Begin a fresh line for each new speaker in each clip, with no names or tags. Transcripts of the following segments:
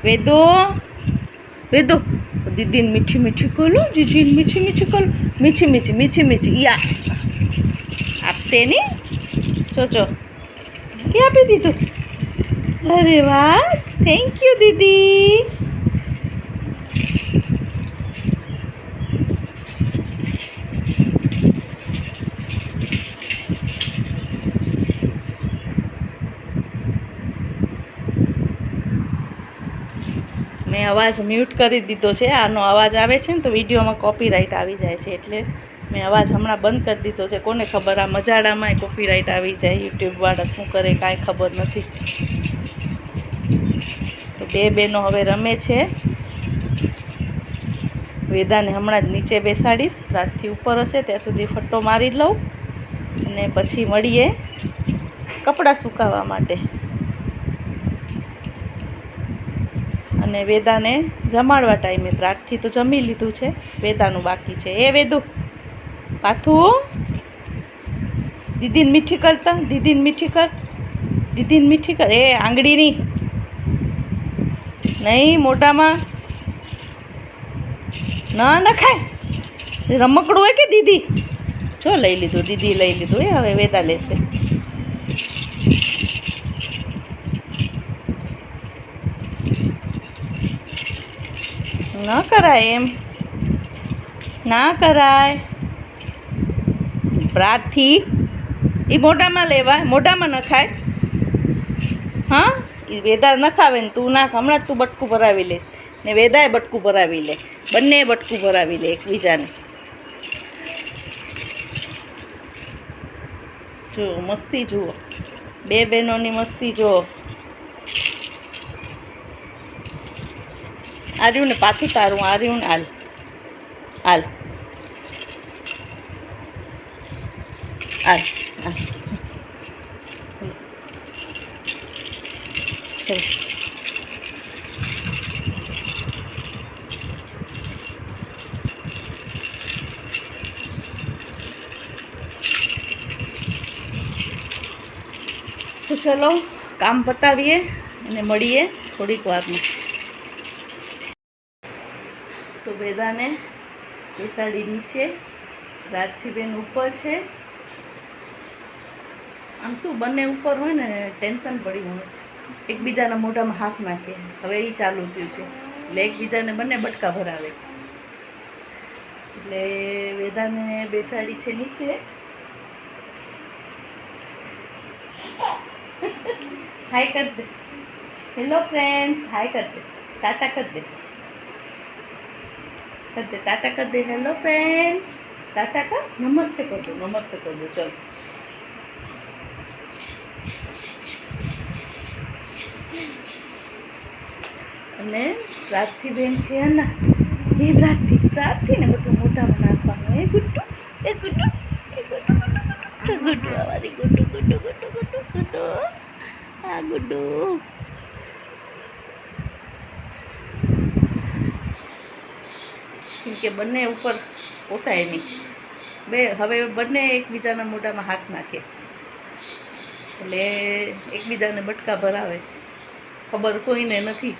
વેદો વેદો દીદીને મીઠી મીઠી કોલો જીજીને મીઠી મીઠી કોલો મીઠી મીઠી મીઠી મીઠી યા આપશે નહીં જો એ આપી દીધું. અરે વાહ, થેન્ક યુ દીદી. મેં અવાજ મ્યુટ કરી દીધો છે. આનો અવાજ આવે છે ને તો વિડીયોમાં કોપીરાઇટ આવી જાય છે, એટલે મેં અવાજ હમણાં બંધ કરી દીધો છે. કોને ખબર આ મજાડામાંય કોપીરાઇટ આવી જાય, યુટ્યુબવાળા શું કરે કાંઈ ખબર નથી. તો બે બહેનો હવે રમે છે. વેદાને હમણાં જ નીચે બેસાડીશ, રાતથી ઉપર હશે ત્યાં સુધી ફટ્ટો મારી લઉં અને પછી મળીએ કપડાં સુકાવવા માટે. અને વેદાને જમાડવા ટાઈમે પ્રાર્થથી તો જમી લીધું છે, વેદાનું બાકી છે. એ વેદુ પાથું દીદીને મીઠી કરતા, દીદીને મીઠી કર, દીદીને મીઠી કર. એ આંગળીની નહીં, મોઢામાં ના નખાય. રમકડું હોય કે દીદી જો લઈ લીધું, દીદી લઈ લીધું. એ હવે વેદા લેશે. ના કરાય એમ, ના કરાય. પ્રાર્થી એ મોઢામાં લેવાય, મોઢામાં નખાય. હા, એ વેદા નખાવે ને તું નાખ. હમણાં જ તું બટકું ભરાવી લઈશ ને વેદાએ બટકું ભરાવી લે, બંને બટકું ભરાવી લે એકબીજાને. જુઓ મસ્તી, જુઓ બે બહેનોની મસ્તી જુઓ. આર્યું ને પાછું તારું, આર્યું ને હાલ હાલ હાલ હાલ. તો ચલો કામ પતાવીએ અને મળીએ થોડીક વારમાં. તો વેદાને બેસાડી નીચે, રાતથી બેન ઉપર છે. આમ શું બંને ઉપર હોય ને ટેન્શન પડી હોય, એકબીજાના મોઢામાં હાથ નાખે. હવે એ ચાલુ થયું છે એટલે એકબીજાને બંને બટકા ભરાવે. એટલે વેદાને બેસાડી છે નીચે. હાય કર દે, હેલો ફ્રેન્ડ્સ, હાય કર દે, ટાટા કર દે, કર દે ટાટા કર દે. હેલો ફ્રેન્ડ્સ, ટાટા કર, નમસ્તે કર દો, નમસ્તે કર દો. ચલો અને પ્રાર્થી બેન છે ને, એ પ્રાર્થી ને બધું મોઢામાં નાખવાનું. એ ગુડ્ડુ, એ ગુડ્ડુ, એ ગુડ્ડુ, ગુડ્ડુ, ગુડ્ડુ, અમારી ગુડ્ડુ, ગુડ્ડુ, ગુડ્ડુ, ગુડ્ડુ, ગુડ્ડુ, આ ગુડ્ડુ. કેમ કે બંને ઉપર પોસાય નહીં, હવે બંને એકબીજાના મોઢામાં હાથ નાખે એટલે એકબીજાને બટકા ભરાવે. ખબર કોઈને નથી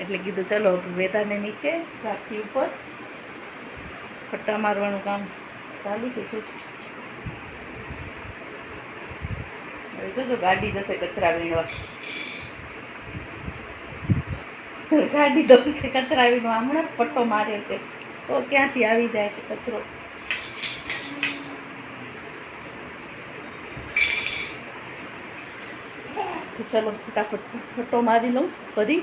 એટલે કીધું ચલો વેદાને નીચે, રાખી ઉપર. ફટ્ટા મારવાનું કામ ચાલુ છે. હવે જોજો ગાડી જશે કચરા વીણવા, ગાડી જશે કચરા વીણવા. હમણાં ફટ્ટો માર્યો છે તો ક્યાંથી આવી જાય છે કચરો. તો ચલો ફટાફટ ફટો મારી લઉં, ફરી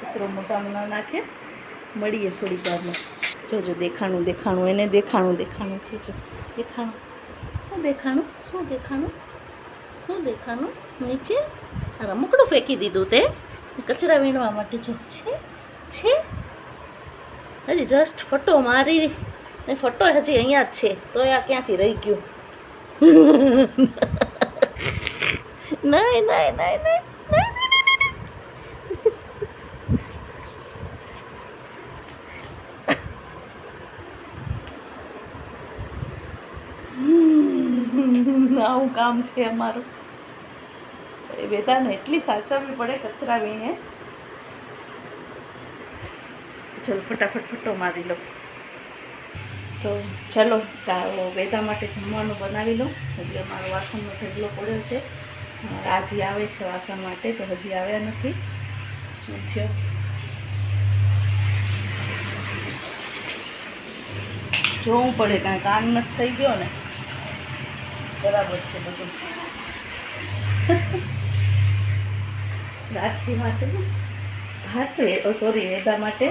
કચરો મોઢામાં ના નાખે. મળીએ થોડી વારમાં. જોજો દેખાણું દેખાણું, એને દેખાણું દેખાણું. જોજો દેખાણું, શું દેખાણું, શું દેખાણું, શું દેખાણું. નીચે રમકડું ફેંકી દીધું તે કચરા વીણવા માટે. જો છે હજી જસ્ટ ફટો મારી ને, ફટો હજી અહીંયા જ છે તો આ ક્યાંથી રહી ગયું. નહીં નહીં નહીં નહીં. આવું કામ છે અમારું. એ વેદાને એટલી સાચવવી પડે કચરાવીને. ચલો ફટાફટ ફટો મારી લો. તો ચલો વેદા માટે જમવાનું બનાવી લો. હજી અમારો વાસણનો ઢગલો પડ્યો છે. આજે આવે છે વાસણ માટે, તો હજી આવ્યા નથી. શું થયો? જોવું પડે, કાંઈ કામ નથી થઈ ગયો ને. બરાબર છે બધું. રાખી માટે ભાત, સોરી વેદા માટે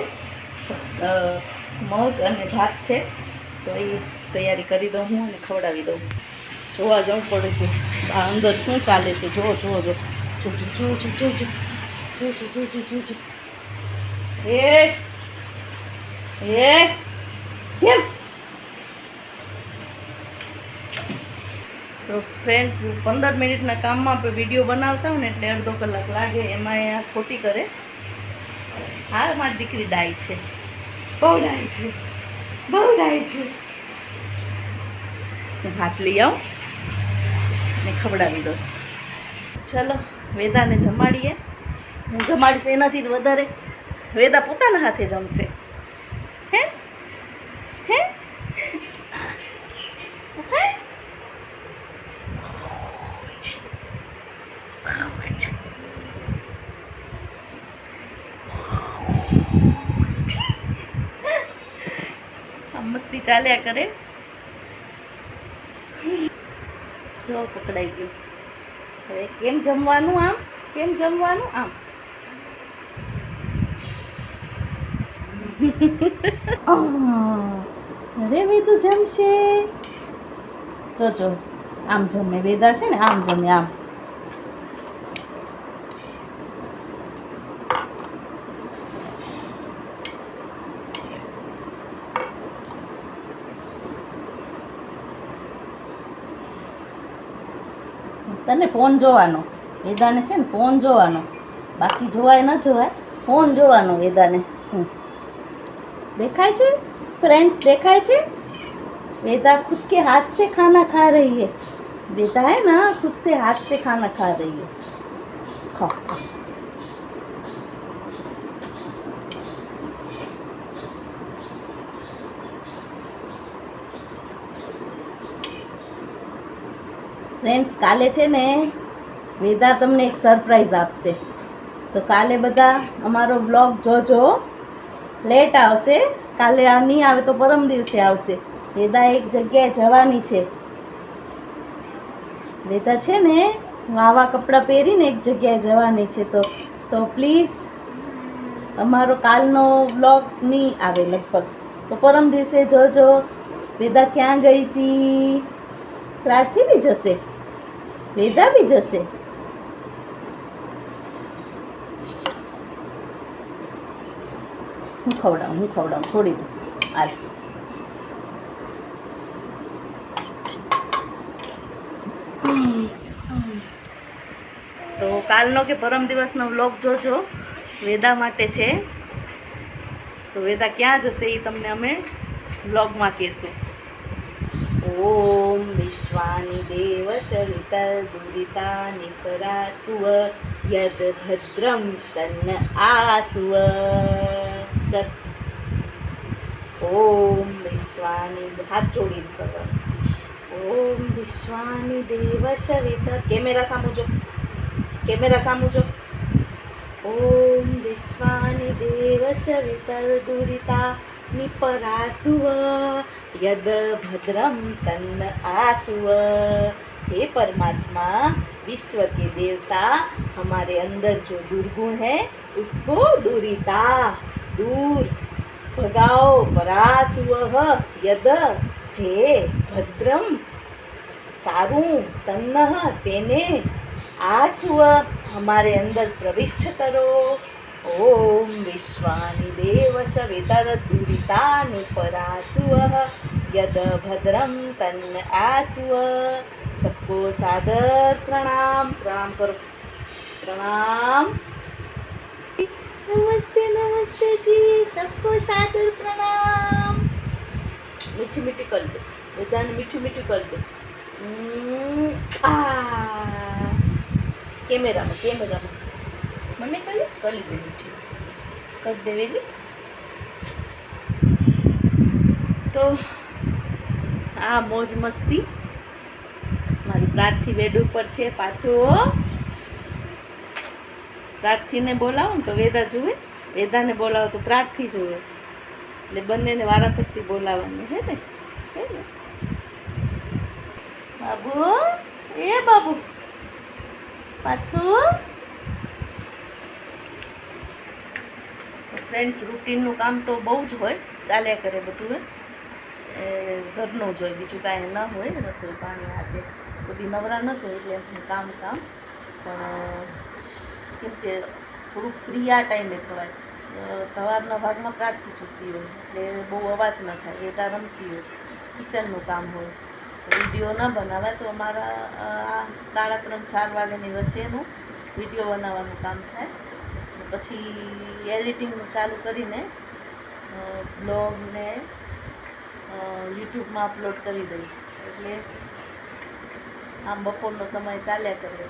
મગ અને ભાત છે, તો એ તૈયારી કરી દઉં હું અને ખવડાવી દઉં. જોવા જવું પડે છે આ અંદર શું ચાલે છે. જો જો જો જો જો જો જો જો જો જો જો જો જો એ કેમ? તો ફ્રેન્ડ્સ 15 મિનિટના કામમાં આપણે વિડીયો બનાવતા હોય ને એટલે અડધો કલાક લાગે. એમાં અહીંયા ખોટી કરે. હા, મારી દીકરી ડાય છે, બહુ ડાય છે, બહુ ડાય છે. હું હાથ લઈ આવું ને ખવડાવી દઉં. ચલો વેદાને જમાડીએ. હું જમાડીશ એનાથી વધારે વેદા પોતાના હાથે જમશે. હે હે મસ્તી ચાલ્યા કરે. જો પકડાઈ ગયું. હવે કેમ જમવાનું આમ? કેમ જમવાનું આમ? અરે વેદુ જમશે. જો આમ જમે. વેદા છે ને આમ જમે, આમ. તને ફોન જોવાનો, વેદાને છે ને ફોન જોવાનો, બાકી જોવાય ન જોવાય, ફોન જોવાનો વેદાને. देखाय छे फ्रेंड्स, देखाय छे? वेदा खुद के हाथ से खाना खा रही है. वेदा है ना, खुद से हाथ से खाना खा रही है. खाओ खाओ. फ्रेंड्स, काले छे ने वेदा तमने एक सरप्राइज आपसे. तो काले बधा अमारो ब्लॉग जोजो. लेट आवशे, काले नहीं आवे तो परम दिवसे आवशे. वेदा एक जग्याए जवानी छे. वेदा छे ने आवा कपड़ा पहेरीने एक जग्याए जवानी छे. तो सो प्लीज अमारो कालनो ब्लॉग नहीं आवे लगभग. तो परम दिवसे जोजो वेदा क्या गई थी. प्रार्थी भी जशे, वेदा भी जशे. હું ખવડાવું છોડી દઉં. હાલ. તો કાલનો કે પરમ દિવસનો વ્લોગ જોજો. વેદા માટે છે. તો વેદા ક્યાં જશે એ તમને અમે વ્લોગમાં કહેશું. ઓમ વિશ્વાની દેવ સવિતર દુરિતા નિપરાસુવ યદ ભદ્રમ તન્ન આસુવ. ઓમ વિશ્વાની, હાથ જોડીને કરવાનું. ઓમ વિશ્વાની દેવ સવિતર. કેમેરા સામું જો, કેમેરા સામું જો. ઓમ વિશ્વાની દેવ સવિતર દુરિતા निपरासुव यद भद्रम तन्न आसुव. हे परमात्मा, विश्व के देवता, हमारे अंदर जो दुर्गुण है उसको दूरिता, दूर भगाओ. परासुव यद, जे भद्रम सारू, तन्न तेने, आसुव हमारे अंदर प्रविष्ट करो. ओम विश्वानि देव सवितर दुरितानि परासुव यद भद्रम तन्न आसुव. सबको सादर प्रणाम. प्रणाम करो, प्रणाम. नमस्ते नमस्ते जी, सबको सादर प्रणाम. मीठी मीठी कर दो वेदा ने, मीठी मीठी कर दो. કેમેરામાં મને કહીશ કરી દેવી છે, કરી દેવેલી. તો આ મોજ મસ્તી મારી પ્રાર્થી બેડ ઉપર છે. પાછું પ્રાર્થીને બોલાવો ને તો વેદા જુએ, વેદાને બોલાવો તો પ્રાર્થી જુએ, એટલે બંનેને વારાફરતી બોલાવવાની. હે ને બાબુ, એ બાબુ પાછું. ફ્રેન્ડ્સ, રૂટીનનું કામ તો બહુ જ હોય, ચાલ્યા કરે બધું. ઘરનું જ હોય, બીજું કાંઈ ન હોય. રસોઈ પાણી હાથે બધી નવરા ન થાય એટલે એમ કામ પણ કેમ કે થોડુંક ફ્રી આ ટાઈમે થવાય. સવારના ભાગમાં પ્રાર્થી સૂતી હોય એટલે બહુ અવાજ ન થાય, વેદા રમતી હોય, કિચનનું કામ હોય, તો વિડીયો ન બનાવાય. તો અમારા 3:30-4 વાગ્યાની વચ્ચેનું વિડીયો બનાવવાનું કામ થાય. પછી એડિટિંગનું ચાલુ કરીને બ્લોગને યુટ્યુબમાં અપલોડ કરી દઈ. એટલે આમ બપોરનો સમય ચાલ્યા કરે.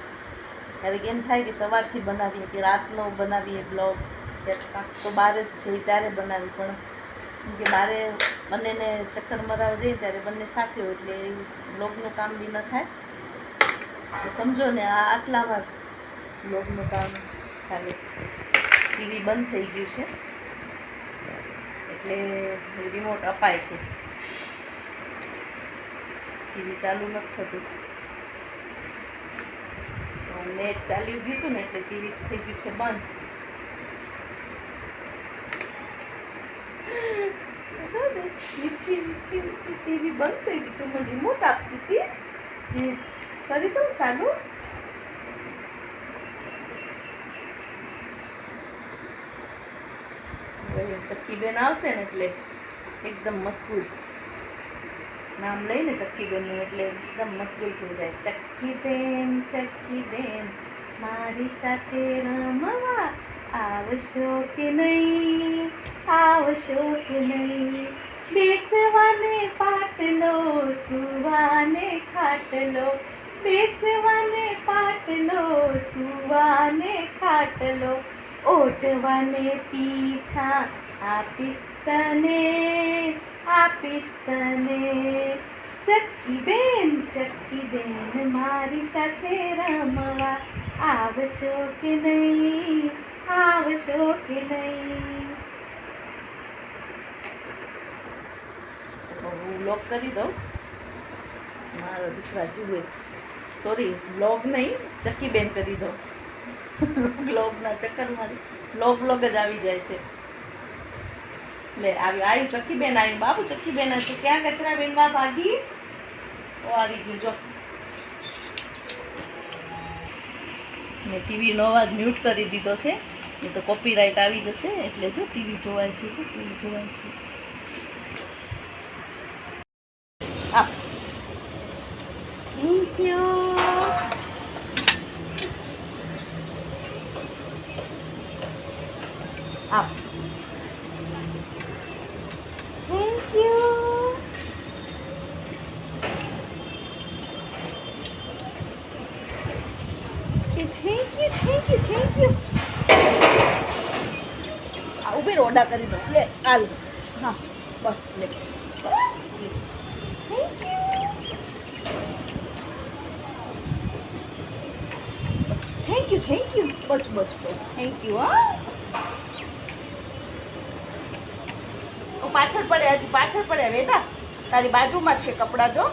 ક્યારેક એમ થાય કે સવારથી બનાવીએ કે રાતનો બનાવીએ બ્લોગ, ક્યાંક તો બહાર જ જઈ ત્યારે બનાવી. પણ કેમ કે બહારે બંનેને ચક્કર મરાવા જઈએ ત્યારે બંને સાથે હોય એટલે બ્લોગનું કામ બી ન થાય. તો સમજો ને આટલામાં જ બ્લોગનું કામ ખાલી. ટીવી બંધ થઈ ગયું છે એટલે રિમોટ અપાય છે, ટીવી ચાલુ નથી થતું. નેટ ચાલ્યું ગયું હતું ને એટલે ટીવી થઈ ગયું છે બંધ. ટીવી બંધ થઈ ગયું. તું મને રિમોટ આપતી હતી, કરી દઉં ચાલુ. ચક્કીબેન આવશે ને એટલે એકદમ મશગુલ. નામ લઈને ચક્કીબેનનું એટલે એકદમ મશગુલ થઈ જાય. ચક્કીબેન મારી સાથે રમવા આવશો કે નહીં, આવશો કે નહીં. બેસવાને પાટલો, સુવાને ખાટલો, બેસવાને પાટલો, સુવાને ખાટલો, ઓઢવાને પીછા આપીશ તને, આપીશ તને. ચક્કીબેન મારી સાથે રમવા આવશો કે નહીં, આવશો કે નહીં. હું બ્લોગ કરી દઉં, મારા દીકરા જુએ. સોરી, બ્લોગ નહીં, ચક્કીબેન કરી દઉં. બ્લોગના ચક્કરમાં બ્લોગ જ આવી જાય છે. લે આવ્યું ચક્કીબેન આવ્યું. બાબુ ચક્કીબેન હતું. ક્યાં કચરા બેનવા ભાગી? ઓ આવી ગયું જો. મેં ટીવીનો અવાજ મ્યુટ કરી દીધો છે, નહીં તો કોપીરાઇટ આવી જશે. એટલે જો ટીવી જોવાય છે, ટીવી જોવાય છે. Thank you. Thank you. Thank you. ઉભી ઓડા કરી દો. લે હાલ. હા બસ લે. બસ થેન્ક યુ. બસ થેન્ક યુ. હા પાછળ પડ્યા, હજી પાછળ પડ્યા. વેદા તારી બાજુમાં છે કપડાં. જો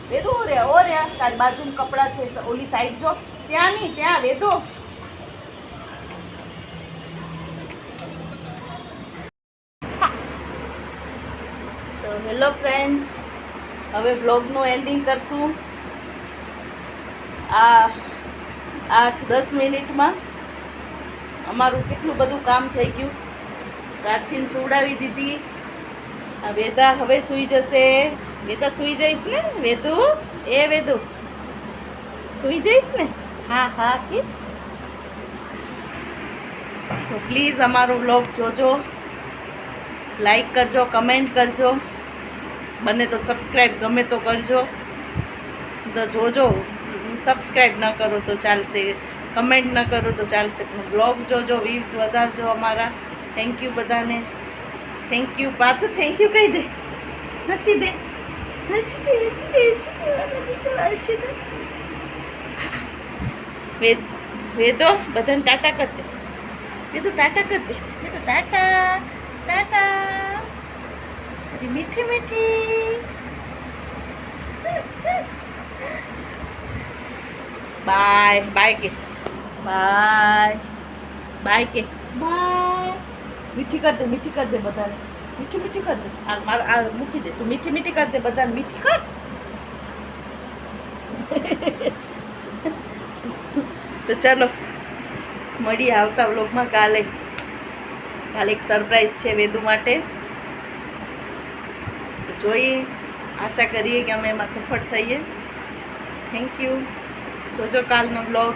વેદુ, ઓ રે તારી બાજુમાં કપડાં છે. ઓલી સાઈડ જો, ત્યાં નહીં, ત્યાં વેદો. તો હેલો ફ્રેન્ડ્સ, હવે બ્લોગનું એન્ડિંગ કરશું. આ 8-10 મિનિટમાં અમારું કેટલું બધું કામ થઈ ગયું. પ્રાર્થીને સુવડાવી દીધી. આ વેદા હવે સૂઈ જશે. વેદા સૂઈ જઈશ ને વેદુ? એ વેદુ સૂઈ જઈશ ને? હા કે. તો પ્લીઝ અમારો વ્લોગ જોજો, લાઈક કરજો, કમેન્ટ કરજો, બને તો સબસ્ક્રાઈબ ગમે તો કરજો. તો જોજો, સબસ્ક્રાઈબ ન કરો તો ચાલશે. કમેન્ટ ન કરો તો ચાલશે, પણ બ્લોગ જોજો, વ્યૂઝ વધારજો અમારા. થેન્ક યુ બધાને, થેન્ક યુ. પાછું થેન્ક યુ કહી દે, હસી દે, હસી દે, હસી દે, હસી દે. વેદો બધાને ટાટા કરી દે, વેદો ટાટા કરી દે, વેદો ટાટા ટાટા. મીઠી મીઠી. બાય બાય કે, બાય બાય કે, બાય. મીઠી કર દે, મીઠી કર દે બધાને, મીઠી મીઠી કર દે. આ મારા આ મૂકી દે, તું મીઠી મીઠી કર દે બધાને, મીઠી કર. તો ચલો મળીએ આવતા વ્લોગમાં. કાલે એક સરપ્રાઈઝ છે વેદુ માટે. તો જોઈએ, આશા કરીએ કે અમે એમાં સફળ થઈએ. Thank you. જોજો કાલનો વ્લોગ.